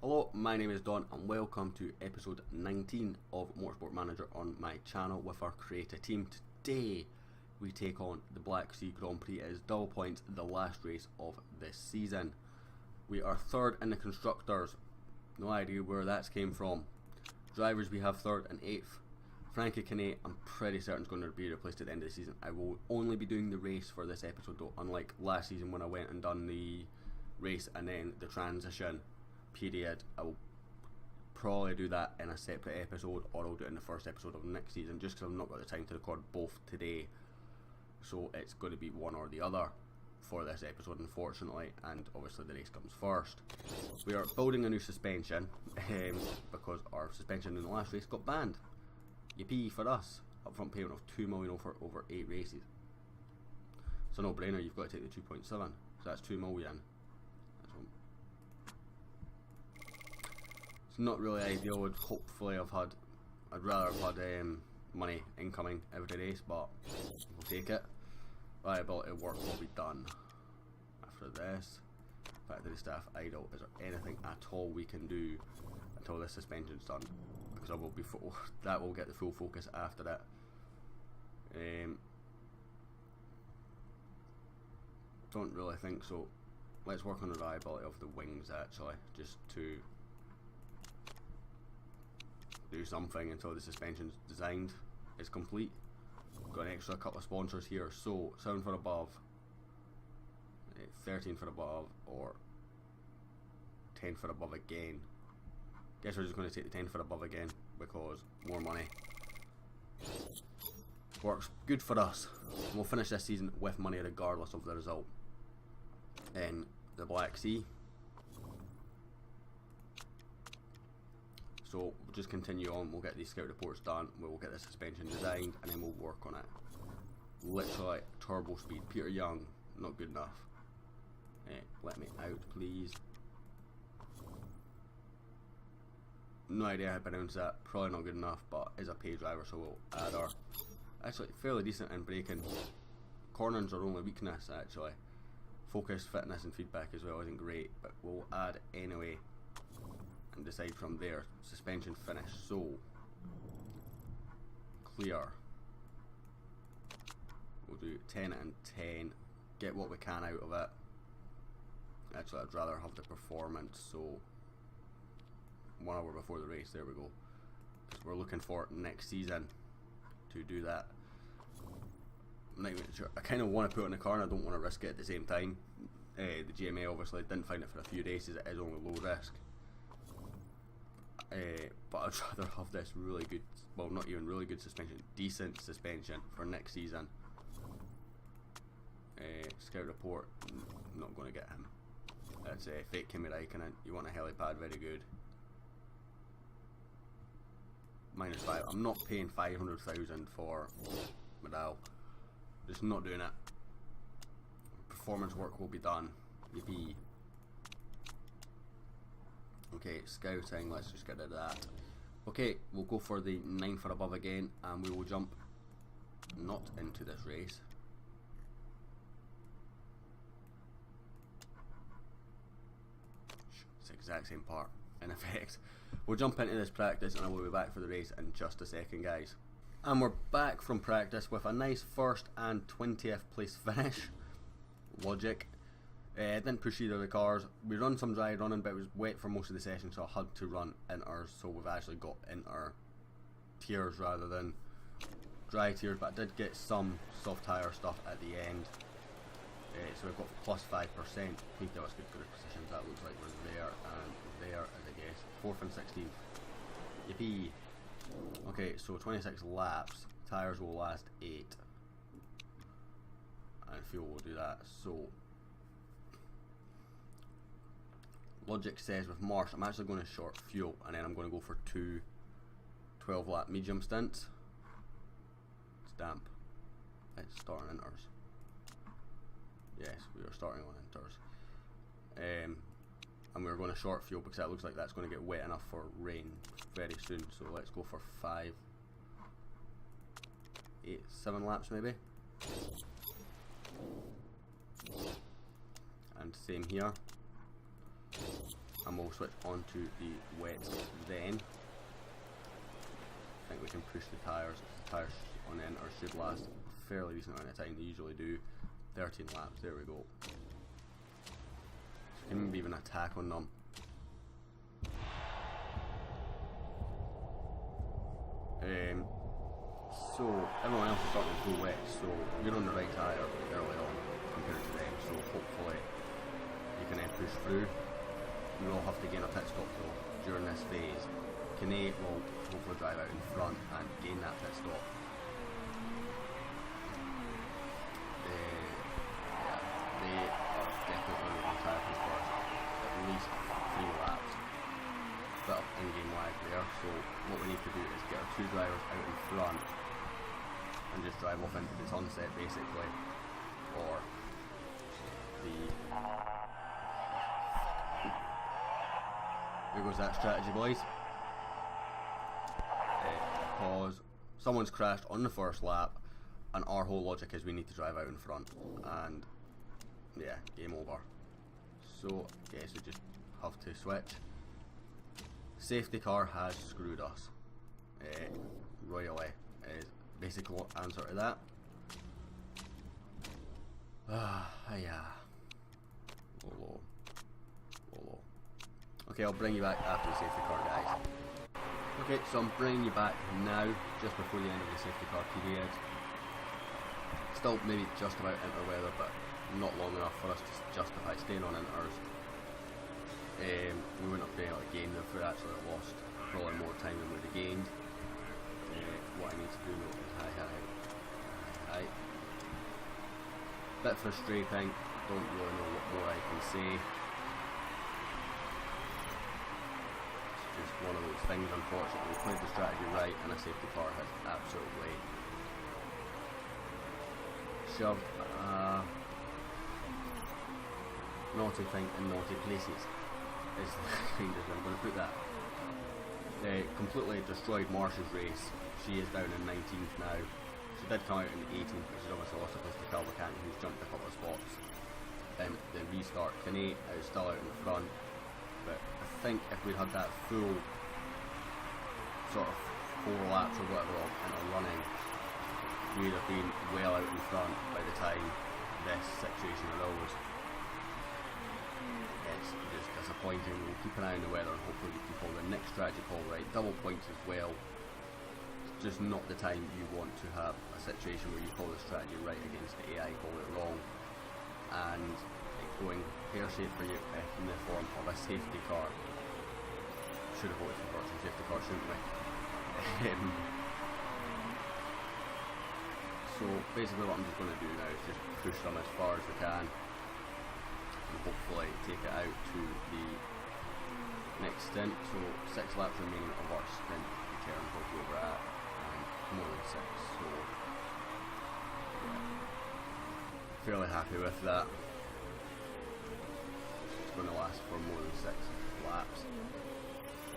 Hello, my name is Don and welcome to episode 19 of Motorsport Manager on my channel with our creative team. Today we take on the Black Sea Grand Prix. It is double points, the last race of this season. We are third in the constructors, no idea where that came from. Drivers, we have third and eighth. Frankie Kane, I'm pretty certain is going to be replaced at the end of the season. I will only be doing the race for this episode though, unlike last season when I went and done the race and then the transition period. I will probably do that in a separate episode, or I'll do it in the first episode of next season, just because I've not got the time to record both today. So it's going to be one or the other for this episode, unfortunately, and obviously the race comes first. We are building a new suspension because our suspension in the last race got banned. Yippee for us. Upfront payment of $2 million for over 8 races. So no brainer, you've got to take the 2.7. So that's $2 million. It's not really ideal. Hopefully I'd rather have had money incoming every race, but we'll take it. Liability work will be done after this. Factory staff idle. Is there anything at all we can do until this suspension's done? Because I will be that will get the full focus after it. Don't really think so. Let's work on the reliability of the wings actually, just to do something until the suspension's designed is complete. Got an extra couple of sponsors here, so 7 foot above, 13 foot above, or 10 foot above again. Guess we're just going to take the 10 foot above again because more money. Works good for us. We'll finish this season with money regardless of the result in the Black Sea. So we'll just continue on, we'll get these scout reports done, we'll get the suspension designed, and then we'll work on it. Literally turbo speed. Peter Young, not good enough. Let me out please. No idea how to pronounce that, probably not good enough, but is a pay driver, so we'll add her. Actually fairly decent in braking. Corners are only weakness actually. Focus, fitness and feedback as well isn't great, but we'll add anyway and decide from there. Suspension finished, so clear. We'll do 10 and 10, get what we can out of it. Actually I'd rather have the performance, so 1 hour before the race, there we go, because we're looking for next season to do that. I'm not even sure, I kind of want to put it in the car and I don't want to risk it at the same time. The GMA obviously didn't find it for a few races, it is only low risk. But I'd rather have this really good, well not even really good suspension, decent suspension for next season. Scout report, not going to get him. That's fake Kimi Räikkönen. You want a helipad, very good. -5. I'm not paying 500,000 for Medal. Just not doing it. Performance work will be done. Yippee. Okay, scouting, let's just get rid of that. Okay, we'll go for the 9 foot above again, and we will jump not into this race. It's the exact same part, in effect. We'll jump into this practice and I will be back for the race in just a second, guys. And we're back from practice with a nice 1st and 20th place finish. Logic. Didn't push either of the cars. We run some dry running, but it was wet for most of the session, so I had to run inters. So we've actually got inter tiers rather than dry tiers, but I did get some soft tyre stuff at the end. So we've got +5%. Please tell us good for the positions. That looks like we're there and there, as I guess. 4th and 16th. Yippee. Okay, so 26 laps. Tyres will last 8. And fuel will do that. So logic says with Marsh, I'm actually going to short fuel and then I'm going to go for 2 12 lap medium stints. Stamp. Let's start on inters. Yes, we are starting on inters. And we're going to short fuel because that looks like that's going to get wet enough for rain very soon. So let's go for 5, 8, 7 laps maybe. And same here. and we'll switch on to the wets then. I think we can push the tyres. The tyres on the inters should last a fairly decent amount of time. They usually do. 13 laps, there we go. So we can maybe even attack on them. So everyone else is starting to go wet, so you're on the right tyre early on compared to them, so hopefully you can then push through. We will have to gain a pit stop though during this phase. Kane will hopefully drive out in front and gain that pit stop. They are definitely on tyre for first, at least 3 laps. Bit of in-game lag there, so what we need to do is get our 2 drivers out in front and just drive off into the sunset basically, or the... There goes that strategy, boys. Because someone's crashed on the first lap and our whole logic is we need to drive out in front, and yeah, game over. So I guess we just have to switch. Safety car has screwed us royally is basic answer to that. Yeah. Low. Okay, I'll bring you back after the safety car, guys. Okay, so I'm bringing you back now, just before the end of the safety car period. Still maybe just about inter weather, but not long enough for us to justify staying on inters. We wouldn't have been able to gain them if we actually lost probably more time than we would have gained. What I need to do now is hi. Bit frustrating, don't really know what more I can say. It's just one of those things, unfortunately. We played the strategy right and a safety car has absolutely shoved naughty thing in naughty places. Is the kind of, I'm going to put that. They completely destroyed Marsh's race. She is down in 19th now. She did come out in 18th, but she's obviously lost a place to Calvacant, who's jumped a couple of spots. The restart, Kane is still out in the front, but I think if we had that full sort of 4 laps or whatever in our running, we would have been well out in front by the time this situation arose. It's just disappointing. We'll keep an eye on the weather and hopefully we can call the next strategy call right. Double points as well. It's just not the time you want to have a situation where you call the strategy right against the AI, call it wrong, and it going pear-shaped for you in the form of a safety car. Should have voted for virtual safety car, shouldn't we? So basically what I'm just going to do now is just push them as far as we can. Hopefully take it out to the next stint. So 6 laps remaining of our stint return, hopefully we're at more than 6, so yeah, fairly happy with that. It's going to last for more than 6 laps.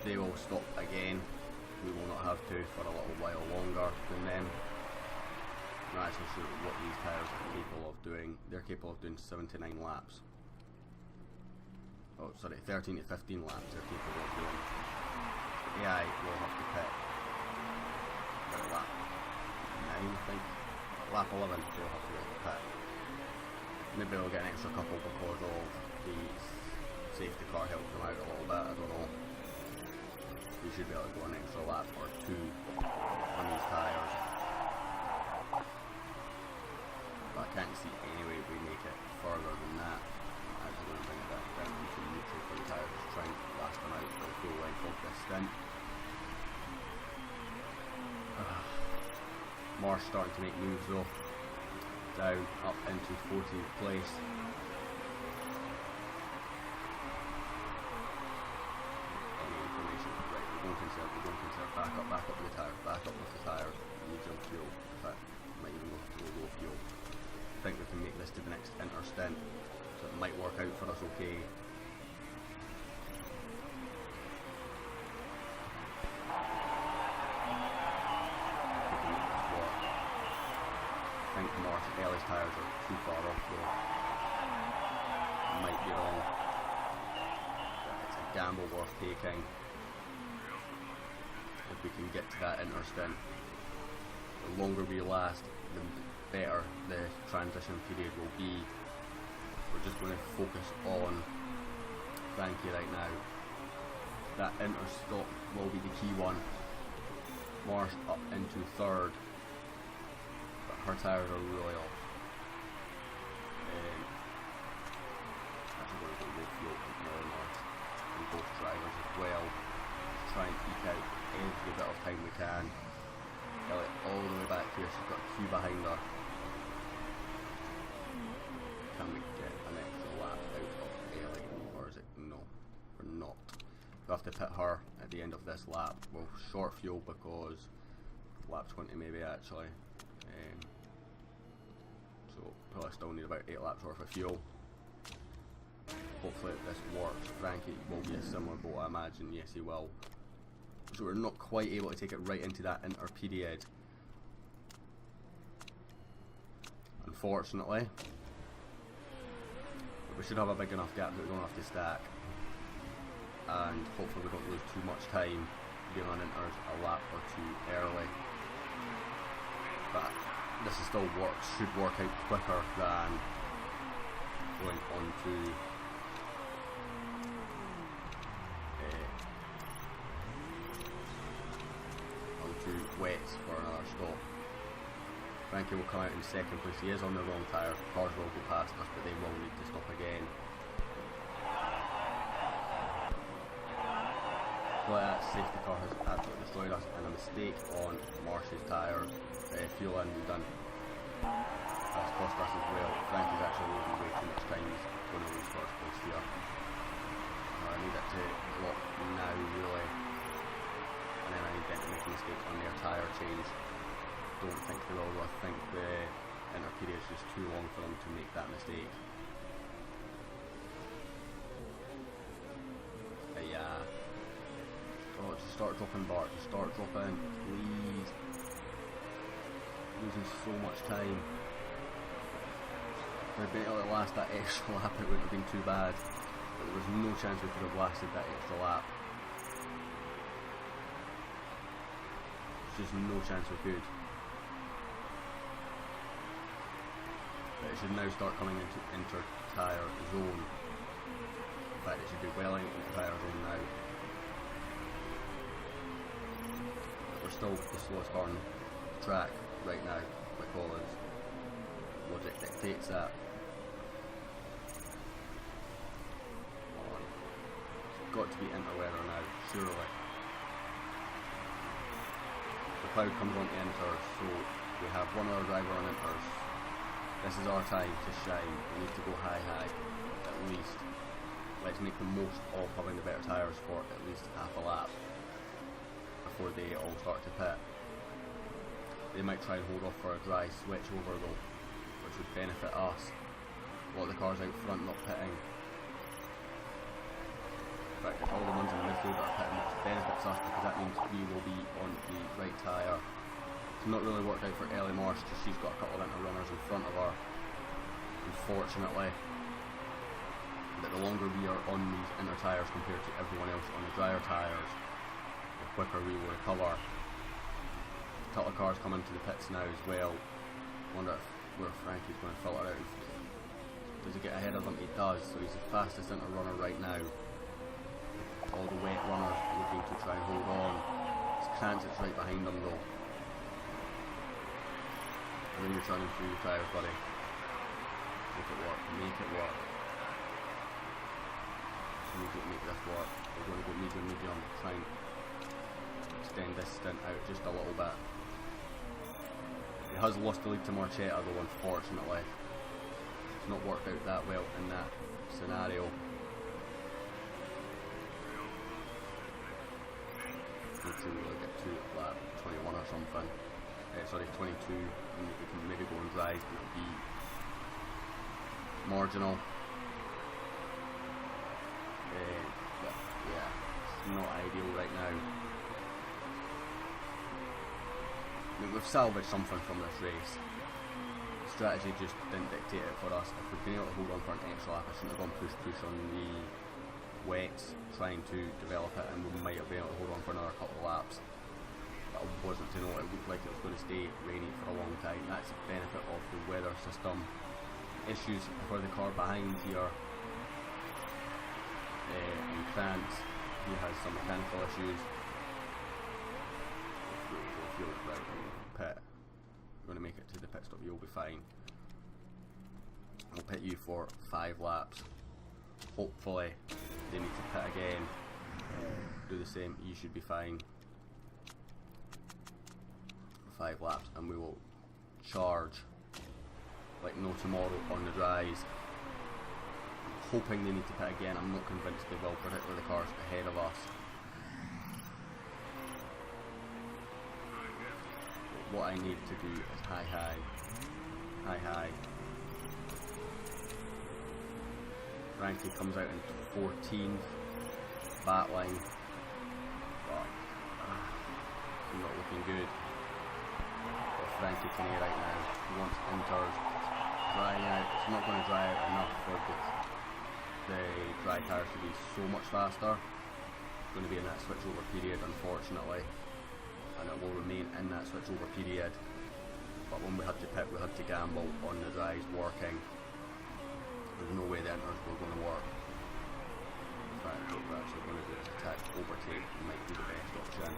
They will stop again, we will not have to for a little while longer than them. I'm not actually sure what these tyres are capable of doing. They're capable of doing 79 laps. Oh, sorry, 13 to 15 laps they're capable of doing. The AI will have to pit about lap 9, I think. Lap 11 they'll have to go to pit. Maybe they'll get an extra couple because of the safety car helped them out a little bit, I don't know. We should be able to go an extra lap or 2 on these tyres. But I can't see any way we make it further than that. I'm actually going to bring it back down into neutral for the tyres, just trying to last them out for the full length of this stint. Marsh starting to make moves though. Down, up into 14th place. Any information? Right, we're going to conserve, back up with the tyre, medium fuel, in fact, might even go to low fuel. I think we can make this to the next inter stint, so it might work out for us okay. I think Ellie's tyres are too far off though. Might be wrong. But it's a gamble worth taking. If we can get to that interstint, the longer we last, the better the transition period will be. We're just going to focus on Frankie right now. That interstop will be the key one. Marsh up into third, but her tyres are really off. Actually going to go low fuel from Marsh and both drivers as well. Just try and eke out every bit of time we can. Elliot all the way back here, she's got a queue behind her. Can we get an extra lap out of Ellie, or is it? No, we're not. We have to pit her at the end of this lap. We'll short fuel because lap 20 maybe actually. So probably still need about 8 laps worth of fuel. Hopefully this works. Frankie will be a similar boat, I imagine. Yes, he will. So we're not quite able to take it right into that inter period, unfortunately. But we should have a big enough gap that we don't have to stack, and hopefully we don't lose too much time being on inters a lap or two early. But this is still should work out quicker than going on to wets for another stop. Frankie will come out in second place. He is on the wrong tyre. Cars will go past us, but they will need to stop again. So that safety car has absolutely destroyed us, and a mistake on Marsh's tyre. Fuel hadn't been done. That's cost us as well. Frankie's actually losing way too much time. He's going to lose first place here. I need it to lock now, really. And then I need them to make a mistake on their tyre change. Don't think they will, I think the inter period is just too long for them to make that mistake. Yeah. Oh, just start dropping, Bart, just start dropping, please. Losing so much time. If we'd been able to last that extra lap, it wouldn't have been too bad. But there was no chance we could have lasted that extra lap. There's no chance we could. But it should now start coming into inter-tyre zone. In fact, it should be well into the tyre zone now. But we're still the slowest car on the track right now, because logic dictates that. It's got to be inter-weather now, surely. The cloud comes on to inters, so we have one other driver on inters. This is our time to shine. We need to go high at least. Let's make the most of having the better tyres for at least half a lap before they all start to pit. They might try and hold off for a dry switch over though, which would benefit us. A lot of the cars out front not pitting. In fact, all the ones in the midfield are pitting, which benefits us because that means we will be on the right tyre. It's not really worked out for Ellie Marsh because she's got a couple of inter runners in front of her, unfortunately. But the longer we are on these inner tyres compared to everyone else on the drier tyres, the quicker we will recover. A couple of cars come into the pits now as well. Wonder where Frankie's going to filter out. Does he get ahead of them? He does, so he's the fastest inter runner right now. All the wet runners looking to try and hold on. It's right behind them though. And then you're turning through your tyres, buddy. Make it work, make it work. We need to make this work. We're going to go medium, try and extend this stint out just a little bit. He has lost the lead to Marchetta though, unfortunately. It's not worked out that well in that scenario. Need to really get to lap 21 or something. Sorry, 22, and we can maybe go and drive, but it'll be marginal. But yeah, it's not ideal right now. I mean, we've salvaged something from this race. Strategy just didn't dictate it for us. If we'd been able to hold on for an extra lap, I shouldn't have gone push on the wets, trying to develop it, and we might have been able to hold on for another couple of laps. But I wasn't to know it looked like it was going to stay rainy for a long time. That's the benefit of the weather system. Issues for the car behind here. And Grant, he has some mechanical issues. If you're right in the pit, you're going to make it to the pit stop, you'll be fine. I'll pit you for 5 laps. Hopefully they need to pit again. Do the same, you should be fine. 5 laps and we will charge like no tomorrow on the dries. Hoping they need to pit again. I'm not convinced they will, particularly the cars ahead of us. But what I need to do is high. Frankie comes out in 14th, battling, but not looking good. But Frankie Kinney right now, once enters, drying out, it's not going to dry out enough for the dry tyres to be so much faster. It's going to be in that switchover period, unfortunately, and it will remain in that switchover period. But when we had to pit, we had to gamble on the dries working. There's no way the inters were going to work. In fact, what we're actually going to do is attack overtake, might be the best option.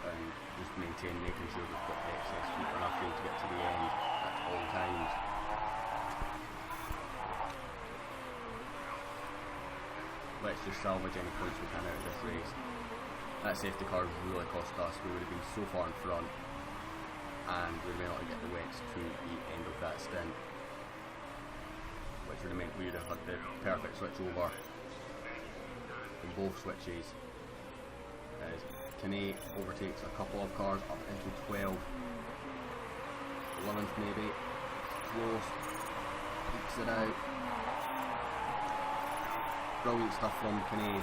And just making sure we've got excess fuel enough fuel to get to the end at all times. Let's just salvage any points we can out of this race. That safety car really cost us. We would have been so far in front, and we may not get the wets to the end of that stint, which would have meant we would have had the perfect switch over in both switches. As Kinney overtakes a couple of cars up into 12th, 11th maybe, close, ekes it out. Brilliant stuff from Kinney,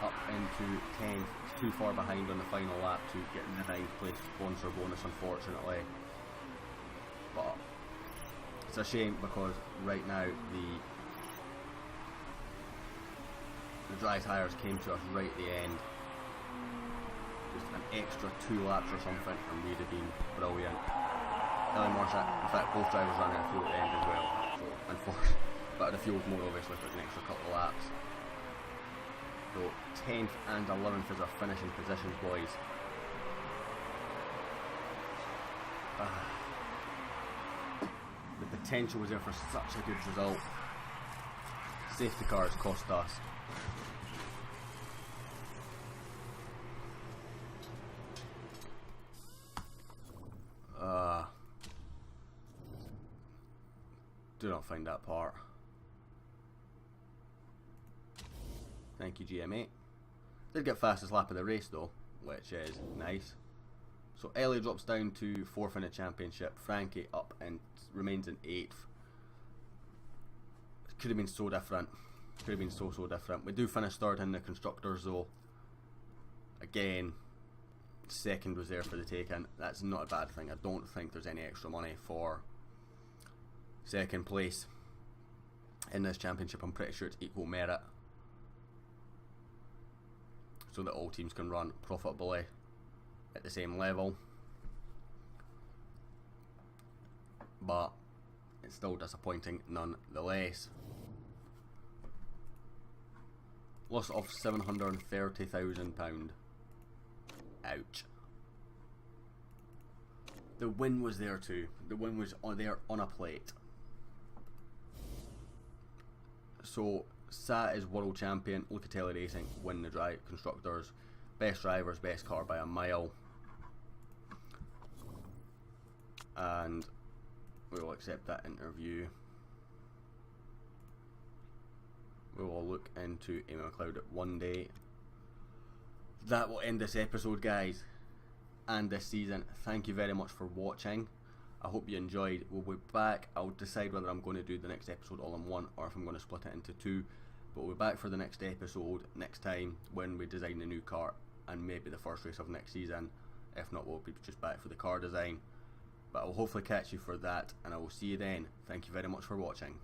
up into 10th. It's too far behind on the final lap to get the 9th place sponsor bonus, unfortunately. But it's a shame because right now the dry tyres came to us right at the end. Just an extra 2 laps or something and we'd have been brilliant. In fact both drivers ran out of fuel at the end as well, so unfortunately, but the fuel's more obviously for an extra couple of laps. So 10th and 11th is our finishing positions, boys. The potential was there for such a good result. Safety cars cost us. Do not find that part. Thank you, GM8. Did get fastest lap of the race though, which is nice. So Ellie drops down to 4th in the championship. Frankie up and remains in 8th. It could have been so different. Could have been so different. We do finish 3rd in the constructors though. Again, 2nd was there for the taking. That's not a bad thing. I don't think there's any extra money for 2nd place in this championship. I'm pretty sure it's equal merit, so that all teams can run profitably at the same level. But it's still disappointing nonetheless. Loss of £730,000. Ouch. The win was there too. The win was there on a plate. So Sat is world champion. Locatelli Racing win the constructors. Best drivers, best car by a mile. And we will accept that interview. We will look into Amy McLeod one day. That will end this episode, guys, and this season. Thank you very much for watching. I hope you enjoyed. We'll be back. I'll decide whether I'm going to do the next episode all in one or if I'm going to split it into 2. But we'll be back for the next episode next time when we design the new car and maybe the first race of next season. If not, we'll be just back for the car design. But I will hopefully catch you for that, and I will see you then. Thank you very much for watching.